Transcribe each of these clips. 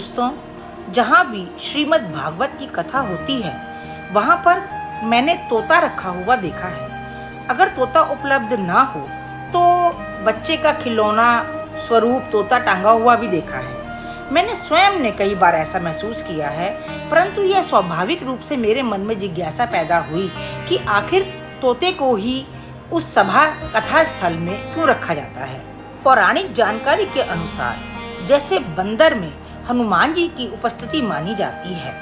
दोस्तों, जहाँ भी श्रीमद् भागवत की कथा होती है वहाँ पर मैंने तोता रखा हुआ देखा है। अगर तोता उपलब्ध ना हो तो बच्चे का खिलौना स्वरूप तोता टांगा हुआ भी देखा है। मैंने स्वयं ने कई बार ऐसा महसूस किया है, परंतु यह स्वाभाविक रूप से मेरे मन में जिज्ञासा पैदा हुई कि आखिर तोते को ही उस सभा कथा स्थल में क्यों रखा जाता है। पौराणिक जानकारी के अनुसार जैसे बंदर में हनुमान जी की उपस्थिति मानी जाती है,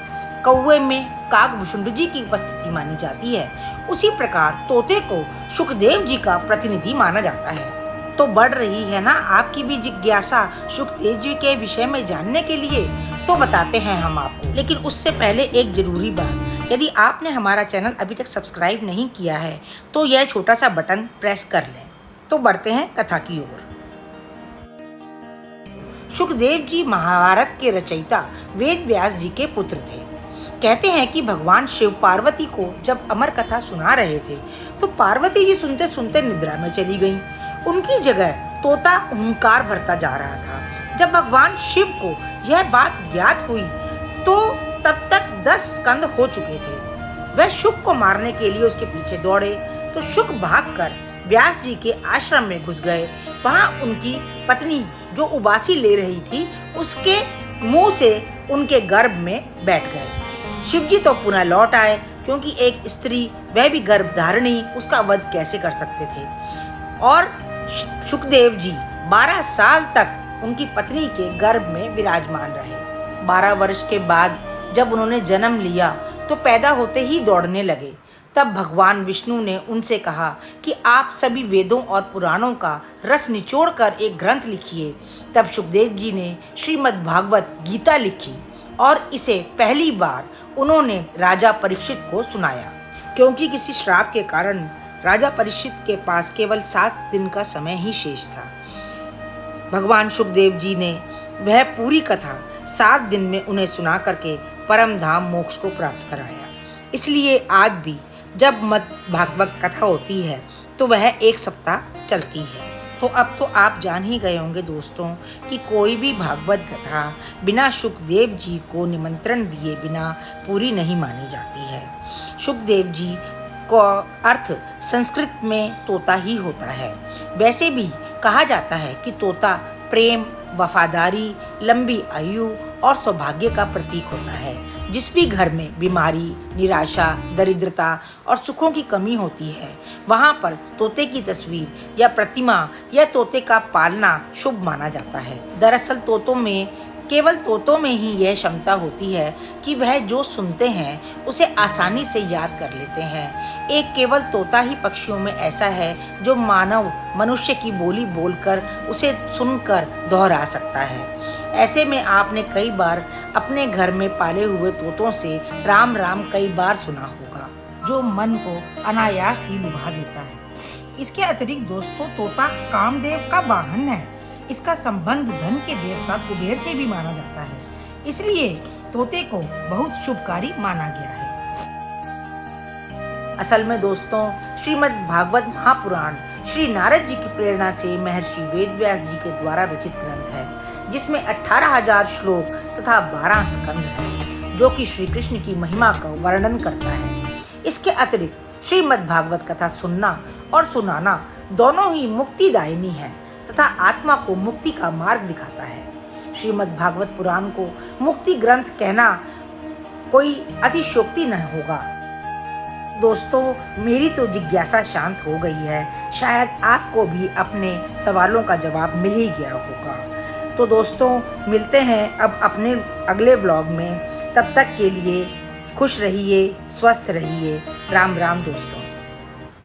कौवे में काकभुषुंड जी की उपस्थिति मानी जाती है, उसी प्रकार तोते को शुकदेव जी का प्रतिनिधि माना जाता है। तो बढ़ रही है ना आपकी भी जिज्ञासा शुकदेव जी के विषय में जानने के लिए? तो बताते हैं हम आपको, लेकिन उससे पहले एक जरूरी बात, यदि आपने हमारा चैनल अभी तक सब्सक्राइब नहीं किया है तो यह छोटा सा बटन प्रेस कर लें। तो बढ़ते हैं कथा की ओर। शुकदेव जी महाभारत के रचयिता वेद व्यास जी के पुत्र थे। कहते हैं कि भगवान शिव पार्वती को जब अमर कथा सुना रहे थे तो पार्वती जी सुनते सुनते निद्रा में चली गईं। उनकी जगह तोता हुंकार भरता जा रहा था। जब भगवान शिव को यह बात ज्ञात हुई तो तब तक 10 स्कंद हो चुके थे। वह शुक को मारने के लिए उसके पीछे दौड़े तो शुक भागकर व्यास जी के आश्रम में घुस गए। वहां उनकी पत्नी जो उबासी ले रही थी उसके मुंह से उनके गर्भ में बैठ गए। शिव जी तो पुनः लौट आए, क्योंकि एक स्त्री, वह भी गर्भधारिणी, उसका वध कैसे कर सकते थे। और शुकदेव जी 12 साल तक उनकी पत्नी के गर्भ में विराजमान रहे। 12 वर्ष के बाद जब उन्होंने जन्म लिया तो पैदा होते ही दौड़ने लगे। तब भगवान विष्णु ने उनसे कहा कि आप सभी वेदों और पुराणों का रस निचोड़कर एक ग्रंथ लिखिए। तब शुकदेव जी ने श्रीमद् भागवत गीता लिखी और इसे पहली बार उन्होंने राजा परीक्षित को सुनाया, क्योंकि किसी श्राप के कारण राजा परीक्षित के पास केवल 7 दिन का समय ही शेष था। भगवान शुकदेव जी ने वह पूरी कथा 7 दिन में उन्हें सुना करके परम धाम मोक्ष को प्राप्त कराया। इसलिए आज भी जब मद भागवत कथा होती है तो वह 1 सप्ताह चलती है। तो अब तो आप जान ही गए होंगे दोस्तों कि कोई भी भागवत कथा बिना शुकदेव जी को निमंत्रण दिए बिना पूरी नहीं मानी जाती है। शुकदेव जी का अर्थ संस्कृत में तोता ही होता है। वैसे भी कहा जाता है कि तोता प्रेम, वफादारी, लंबी आयु और सौभाग्य का प्रतीक होता है। जिस भी घर में बीमारी, निराशा, दरिद्रता और सुखों की कमी होती है वहाँ पर तोते की तस्वीर या प्रतिमा या तोते का पालना शुभ माना जाता है। दरअसल केवल तोतों में ही यह क्षमता होती है कि वह जो सुनते हैं उसे आसानी से याद कर लेते हैं। एक केवल तोता ही पक्षियों में ऐसा है जो मनुष्य की बोली बोलकर उसे सुनकर दोहरा सकता है। ऐसे में आपने कई बार अपने घर में पाले हुए तोतों से राम राम कई बार सुना होगा, जो मन को अनायास ही लुभा देता है। इसके अतिरिक्त दोस्तों तोता कामदेव का वाहन है। इसका संबंध धन के देवता कुबेर से भी माना जाता है, इसलिए तोते को बहुत शुभकारी माना गया है। असल में दोस्तों श्रीमद् भागवत महापुराण श्री नारद जी की प्रेरणा से महर्षि वेदव्यास जी के द्वारा रचित ग्रंथ है, जिसमें 18,000 श्लोक तथा 12 स्कंद हैं, जो कि श्री कृष्ण की महिमा का वर्णन करता है। इसके अतिरिक्त श्रीमद् भागवत कथा सुनना और सुनाना दोनों ही मुक्तिदायिनी है तथा आत्मा को मुक्ति का मार्ग दिखाता है। श्रीमद् भागवत पुराण को मुक्ति ग्रंथ कहना कोई अतिशयोक्ति न होगा। दोस्तों मेरी तो जिज्ञासा शांत हो गई है, शायद आपको भी अपने सवालों का जवाब मिल ही गया होगा। तो दोस्तों मिलते हैं अब अपने अगले व्लॉग में। तब तक के लिए खुश रहिए, स्वस्थ रहिए। राम राम दोस्तों।